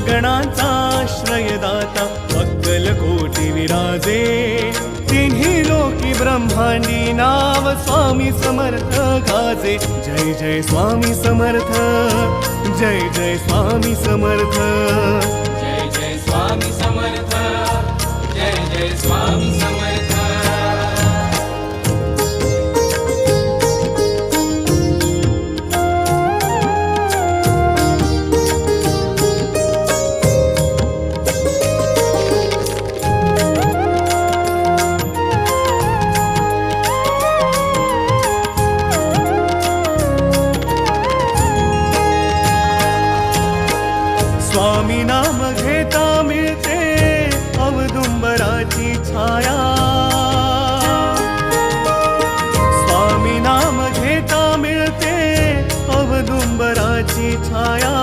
गणांचा आश्रयदाता अक्कलकोटी विराजे तिन्ही लोकी ब्रह्मांडी नाव स्वामी समर्थ गाजे जय जय स्वामी समर्थ जय जय स्वामी समर्थ जय जय स्वामी समर्थ जय जय स्वामी समर्थ स्वामी नाम घेता मिळते औदुंबराची छाया स्वामी नाम घेता मिळते औदुंबराची छाया